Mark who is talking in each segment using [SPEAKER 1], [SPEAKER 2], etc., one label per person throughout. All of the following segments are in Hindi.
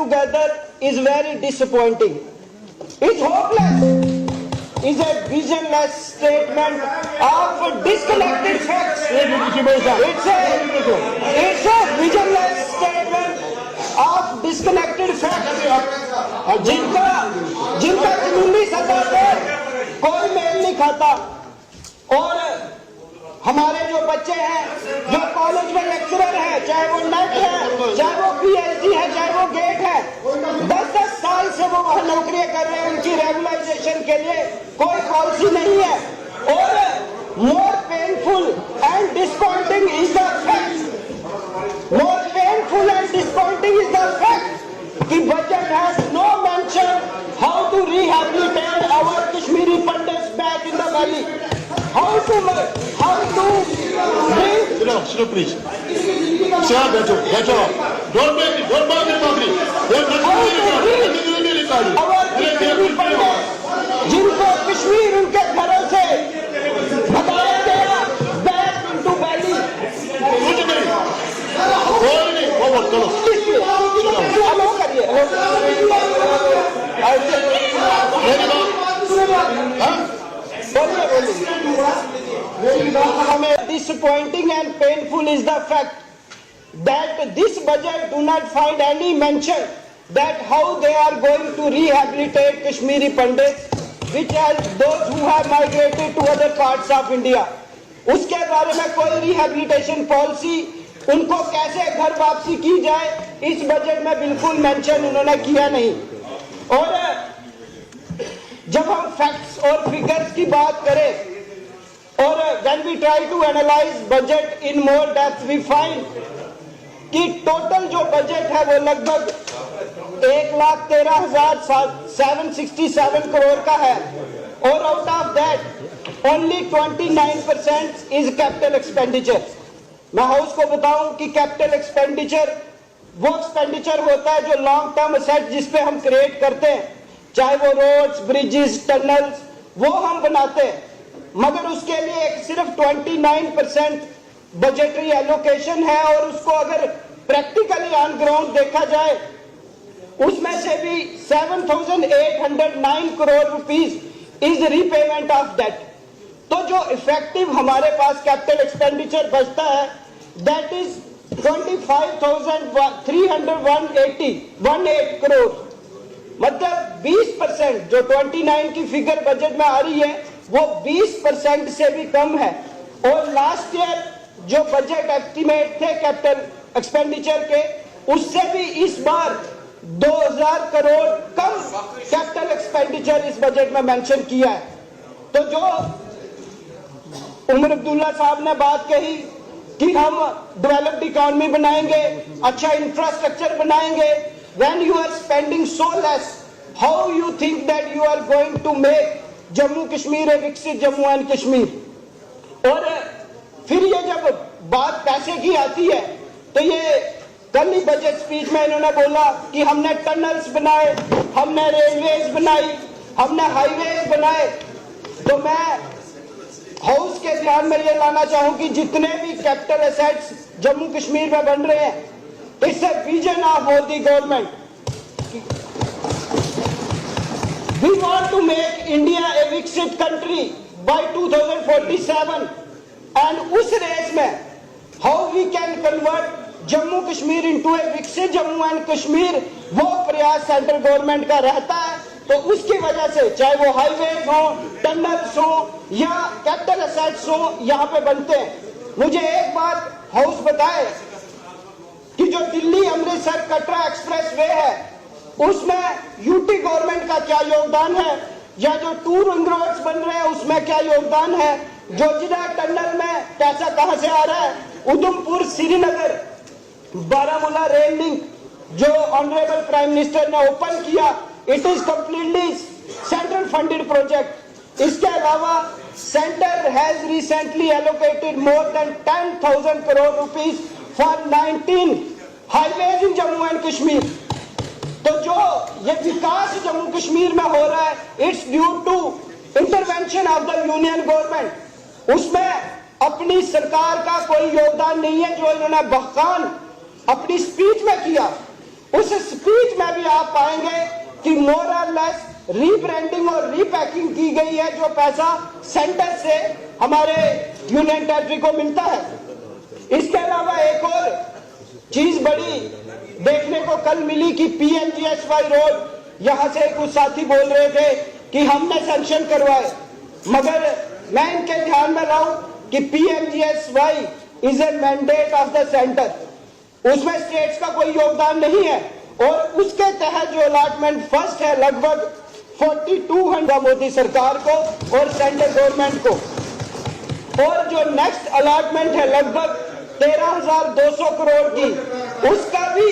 [SPEAKER 1] together is very disappointing. It's hopeless. Is a visionless statement of disconnected facts. It's a visionless statement of disconnected facts. जिनका कानूनी सत्ता से कोई मेल नहीं खाता। और हमारे जो बच्चे हैं, जो कॉलेज में लेक्चरर हैं, चाहे वो नेट है, चाहे वो पीएचडी है, चाहे वो गेट है, 10-10 साल से वो वहां नौकरियां कर रहे हैं। उनकी रेगुलराइजेशन के लिए कोई पॉलिसी नहीं है। और more painful and disappointing is the fact, more painful and disappointing is the fact कि budget has no mention how to rehabilitate our Kashmiri Pandits back in the valley, how to bring
[SPEAKER 2] slow please sir बैठो don't bother me
[SPEAKER 1] जिनको कश्मीर उनके घरों से हटाया गया बैक इनटू वैली।
[SPEAKER 2] कुछ नहीं forward चलो
[SPEAKER 1] करिए
[SPEAKER 2] मेरी बात
[SPEAKER 1] Disappointing and painful is the fact that this budget do not find any mention that how they are going to rehabilitate Kashmiri Pandits, which are those who have migrated to other parts of India. उसके बारे में कोई रिहेबिलिटेशन पॉलिसी, उनको कैसे घर वापसी की जाए, इस बजट में बिल्कुल मेंशन उन्होंने किया नहीं। और जब हम फैक्ट्स और फिगर्स की बात करें और when we try to analyze budget in more depth, we find कि टोटल जो बजट है वो लगभग 1,13,767 करोड़ का है। और out of that only 29% is capital expenditure. मैं हाउस को बताऊं कि कैपिटल एक्सपेंडिचर वो एक्सपेंडिचर होता है जो लॉन्ग टर्म असेट जिसपे हम क्रिएट करते हैं, चाहे वो रोड्स, ब्रिजेस, टनल्स, वो हम बनाते हैं। मगर उसके लिए एक सिर्फ 29% बजटरी एलोकेशन है। और उसको अगर प्रैक्टिकली ऑन ग्राउंड देखा जाए, उसमें से भी 7,809 crore rupees is repayment of debt. तो जो इफेक्टिव हमारे पास कैपिटल एक्सपेंडिचर बचता है दैट इज 25,318 करोड़। मतलब 20%, जो 29 की फिगर बजट में आ रही है वो 20% से भी कम है। और लास्ट ईयर जो बजट एस्टिमेट थे कैपिटल एक्सपेंडिचर के, उससे भी इस बार 2,000 करोड़ कम कैपिटल एक्सपेंडिचर इस बजट में मेंशन किया है। तो जो उमर अब्दुल्ला साहब ने बात कही कि हम डेवलप्ड इकोनॉमी बनाएंगे, अच्छा इंफ्रास्ट्रक्चर बनाएंगे, when you are spending so less, how you think that you are going to make Jammu Kashmir a विकसित जम्मू एंड कश्मीर। और फिर ये जब बात पैसे की आती है तो ये कल ही बजट स्पीच में इन्होंने बोला कि हमने टनल्स बनाए, हमने रेलवेज बनाई, हमने हाईवेज बनाए। तो मैं हाउस के ध्यान में ये लाना चाहूं कि जितने भी कैपिटल एसेट्स जम्मू कश्मीर में बन रहे हैं, it's a vision of Modi government. We want to make India a viksit country by 2047 and उस रेस में how we can convert Jammu Kashmir into a viksit Jammu and Kashmir, वो प्रयास सेंट्रल गवर्नमेंट का रहता है। तो उसकी वजह से चाहे वो हाईवेज हो, टनल्स हो या कैपिटल एसेट्स हो, यहाँ पे बनते हैं। मुझे एक बात हाउस बताए कि जो दिल्ली अमृतसर कटरा एक्सप्रेस वे है उसमें यूटी गवर्नमेंट का क्या योगदान है, या जो टू रिंग रोड्स बन रहे हैं उसमें क्या योगदान है, जोजिला टनल में पैसा कहां से आ रहा है, उधमपुर श्रीनगर बारामूला रेल लिंक जो ऑनरेबल प्राइम मिनिस्टर ने ओपन किया, it is completely central funded project. इसके अलावा centre has recently allocated more than 10,000 crore rupees for 19 highways in Jammu and Kashmir. तो जो ये विकास जम्मू कश्मीर में हो रहा है, it's due to intervention of the union government. उसमें अपनी सरकार का कोई योगदान नहीं है जो इन्होंने बहकान अपनी स्पीच में किया। उस स्पीच में भी आप पाएंगे कि मोर और लेस रीब्रांडिंग और रीपैकिंग की गई है जो पैसा सेंटर से हमारे यूनियन टेरिटरी को मिलता है। इसके अलावा एक और चीज बड़ी देखने को कल मिली कि PMGSY रोड, यहां से कुछ साथी बोल रहे थे कि हमने सैंक्शन करवाए, मगर मैं इनके ध्यान में लाऊं कि PMGSY is a mandate of the centre, उसमें स्टेट्स का कोई योगदान नहीं है और उसके तहत जो अलॉटमेंट फर्स्ट है लगभग 4200 मोदी सरकार को और सेंट्रल गवर्नमेंट को, और जो नेक्स्ट अलॉटमेंट है लगभग 13,200 करोड़ की, उसका भी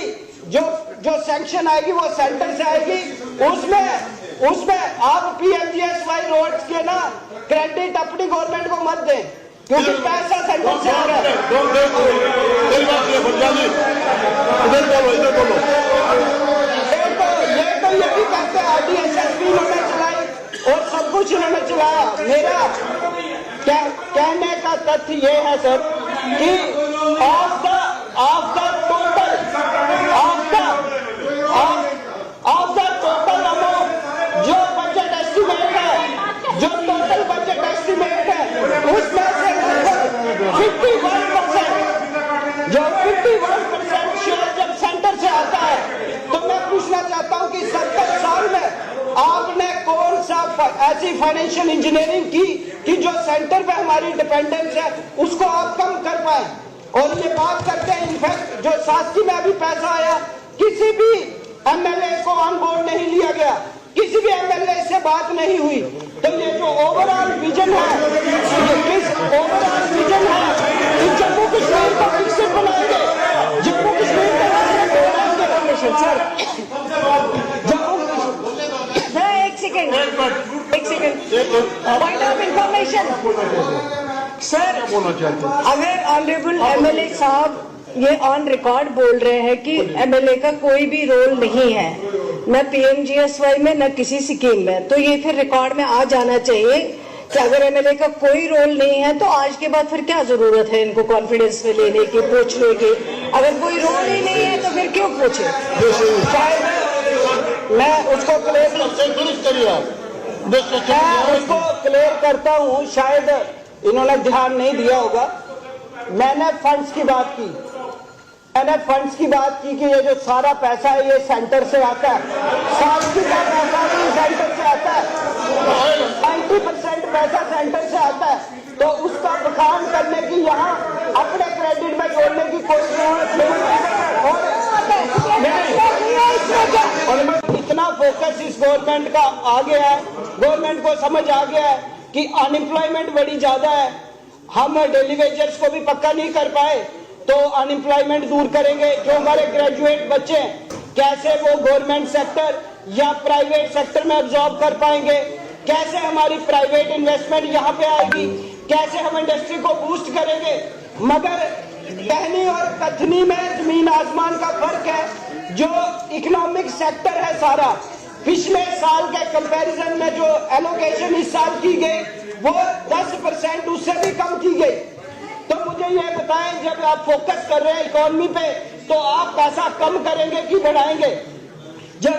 [SPEAKER 1] जो सैंक्शन आएगी वो सेंटर से आएगी। उसमें आप PMGSY रोड्स के ना क्रेडिट अपनी गवर्नमेंट को मत दें, क्योंकि पैसा सेंटर से आ रहा है। ये भी कहते हैं RDSS इन्होंने चलाई और सब कुछ इन्होंने चलाया। मेरा कहने का तथ्य ये है सर कि ऑफ द टोटल अमाउंट जो बजट एस्टिमेट है, जो टोटल बजट एस्टिमेट है, उसमें से 51% शेयर जब सेंटर से आता है, तो मैं पूछना चाहता हूं कि 70 साल में आपने कौन सा ऐसी फाइनेंशियल इंजीनियरिंग की कि जो सेंटर पे हमारी डिपेंडेंस है उसको आप कम कर पाए। और ये बात करते हैं, इनफैक्ट जो शास्त्री में अभी पैसा आया, किसी भी MLA को ऑन बोर्ड नहीं लिया गया, किसी भी MLA से बात नहीं हुई। तो ये जो ओवरऑल विजन है, ओवरऑल विजन है कि जम्मू कश्मीर को विकसित बनाएंगे, जम्मू कश्मीर को
[SPEAKER 3] एक second point of information sir, अगर ऑनरेबल MLA साहब ये ऑन रिकॉर्ड बोल रहे हैं कि MLA का कोई भी रोल नहीं है न PMGSY में न किसी स्कीम में, तो ये फिर रिकॉर्ड में आ जाना चाहिए कि अगर MLA का कोई रोल नहीं है तो आज के बाद फिर क्या जरूरत है इनको कॉन्फिडेंस में लेने की, पूछने की। अगर कोई रोल ही नहीं है तो फिर क्यों पूछे।
[SPEAKER 1] मैं उसको क्लियर करता हूँ, शायद इन्होंने ध्यान नहीं दिया होगा। मैंने फंड्स की बात की, कि ये जो सारा पैसा है ये सेंटर से आता है, शास्त्री का पैसा भी सेंटर से आता है, 90% पैसा सेंटर से आता है। तो उसका बखान करने की, यहाँ अपने क्रेडिट में जोड़ने की कोई जरूरत नहीं है। और इतना फोकस इस गवर्नमेंट का आ गया है, गवर्नमेंट को समझ आ गया है कि अनएम्प्लॉयमेंट बड़ी ज्यादा है। हम डेली वेजर्स को भी पक्का नहीं कर पाए तो अनएम्प्लॉयमेंट दूर करेंगे। जो हमारे ग्रेजुएट बच्चे हैं, कैसे वो गवर्नमेंट सेक्टर या प्राइवेट सेक्टर में अब्सॉर्ब कर पाएंगे, कैसे हमारी प्राइवेट इन्वेस्टमेंट यहाँ पे आएगी, कैसे हम इंडस्ट्री को बूस्ट करेंगे। मगर कहनी और कथनी में जमीन आसमान का फर्क है। जो इकोनॉमिक सेक्टर है सारा, पिछले साल के कंपैरिजन में जो एलोकेशन इस साल की गई वो 10% उससे भी कम की गई। तो मुझे ये बताएं, जब आप फोकस कर रहे हैं इकोनॉमी पे, तो आप पैसा कम करेंगे कि बढ़ाएंगे। जब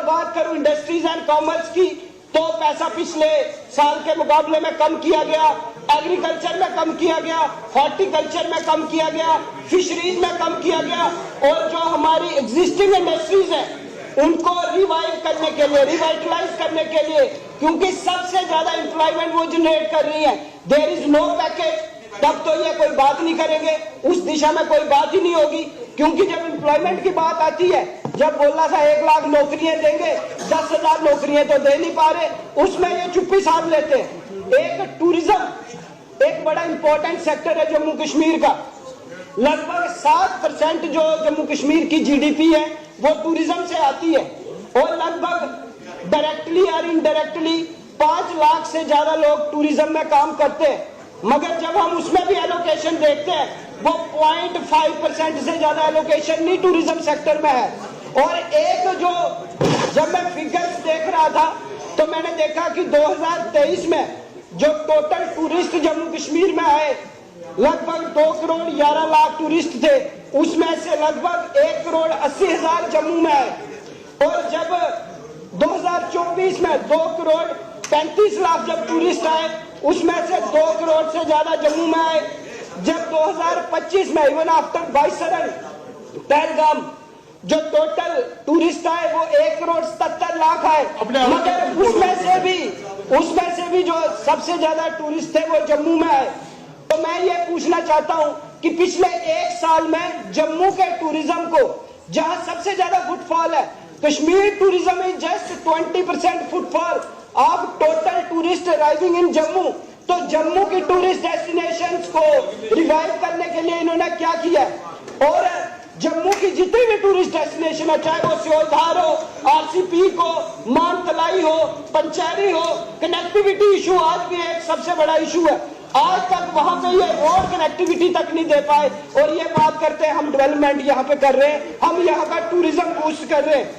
[SPEAKER 1] बात करूं इंडस्ट्रीज एंड कॉमर्स की, तो पैसा पिछले साल के मुकाबले में कम किया गया, एग्रीकल्चर में कम किया गया, हॉर्टिकल्चर में कम किया गया, फिशरीज में कम किया गया। और जो हमारी एग्जिस्टिंग इंडस्ट्रीज है उनको रिवाइव करने के लिए, रिवाइटलाइज करने के लिए, क्योंकि सबसे ज्यादा एम्प्लॉयमेंट वो जनरेट कर रही है। देयर इज नो पैकेज, तब तो ये कोई बात नहीं करेंगे, उस दिशा में कोई बात ही नहीं होगी। क्योंकि जब एम्प्लॉयमेंट की बात आती है, जब बोला था 1 लाख नौकरियां देंगे, 10,000 नौकरियां तो दे नहीं पा रहे, उसमें ये चुप्पी साध लेते हैं। एक टूरिज्म एक बड़ा इंपॉर्टेंट सेक्टर है जम्मू कश्मीर का। लगभग 7% जो जम्मू कश्मीर की GDP है वो टूरिज्म से आती है, और लगभग डायरेक्टली और इनडायरेक्टली 5 लाख से ज्यादा लोग टूरिज्म में काम करते हैं। मगर जब हम उसमें भी एलोकेशन देखते हैं, वो 0.5% से ज्यादा एलोकेशन नहीं टूरिज्म सेक्टर में है। और एक जो, जब मैं फिगर्स देख रहा था तो मैंने देखा कि 2023 में जो टोटल टूरिस्ट जम्मू कश्मीर में आए, लगभग 2 करोड़ 11 लाख टूरिस्ट थे, उसमें से लगभग 1 करोड़ 80 हजार जम्मू में आए। और जब 2024 में 2,35,00,000 जब टूरिस्ट आए, उसमें से 2 करोड़ से ज्यादा जम्मू में आए। जब 2025 में इवन आफ्टर बाइसरन पहलगाम जो टोटल टूरिस्ट आए वो 1,77,00,000 आए, मगर उसमें से भी जो सबसे ज्यादा टूरिस्ट थे वो जम्मू में आए। तो मैं ये पूछना चाहता हूं कि पिछले 1 साल में जम्मू के टूरिज्म को जहां सबसे ज्यादा फुटफॉल है, Kashmir tourism is just 20% footfall of total tourist arriving इन जम्मू। तो जम्मू की टूरिस्ट डेस्टिनेशंस को रिवाइव करने के लिए इन्होंने क्या किया? और जम्मू की जितनी भी टूरिस्ट डेस्टिनेशन है, चाहे वो सियोधार हो, आरसीपी को, मानतलाई हो, पंचैरी हो, कनेक्टिविटी इशू आज भी एक सबसे बड़ा इशू है। आज तक वहां पे ये रोड कनेक्टिविटी तक नहीं दे पाए, और ये बात करते हैं हम डेवलपमेंट यहाँ पे कर रहे हैं, हम यहाँ का टूरिज्म बूस्ट कर रहे हैं।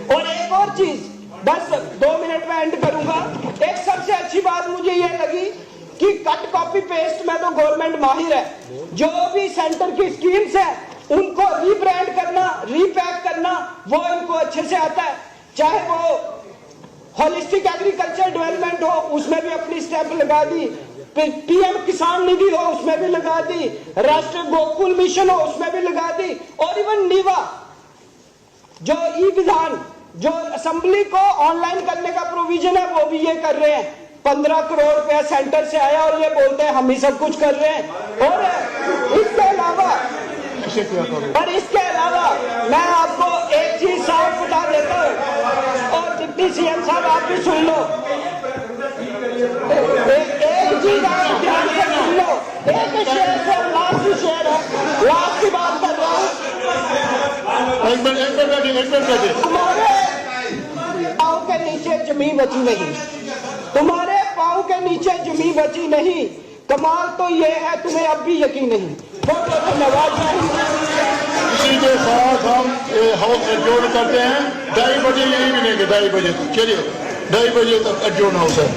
[SPEAKER 1] और एक और चीज, बस 2 मिनट में एंड करूंगा। एक सबसे अच्छी बात मुझे ये लगी कि कट कॉपी पेस्ट में तो गवर्नमेंट माहिर है। जो भी सेंटर की स्कीम्स है उनको रीब्रांड करना, रीपैक करना, वो इनको अच्छे से आता है। चाहे वो होलिस्टिक एग्रीकल्चर डेवलपमेंट हो, उसमें भी अपनी स्टेप लगा दी, पीएम किसान निधि हो उसमें भी लगा दी, राष्ट्रीय गोकुल मिशन हो उसमें भी लगा दी, और इवन नीवा जो ई विधान जो असेंबली को ऑनलाइन करने का प्रोविजन है वो भी ये कर रहे हैं। 15 करोड़ रुपया सेंटर से आया और ये बोलते हैं हम ही सब कुछ कर रहे हैं। और इसके अलावा मैं आपको एक चीज साफ बता देता हूँ, और डिप्टी सीएम साहब आप भी सुन लो, एक चीज आप ध्यान से सुन लो। एक शेयर से लास्ट शेयर है, लास्ट की बात कर रहा हूँ।
[SPEAKER 2] एक मिनट
[SPEAKER 1] तुम्हारे पाँव के नीचे जमीन बची नहीं, तुम्हारे पाँव के नीचे जमीन बची नहीं। कमाल तो ये है तुम्हें अब भी यकीन नहीं। बहुत बहुत धन्यवाद।
[SPEAKER 2] इसी के साथ हम हाउस एडजोर्न करते हैं। 2:30 बजे यही मिलेंगे, 2:30 बजे तक। चलिए 2:30 बजे तक एडजोर्न हाउस है।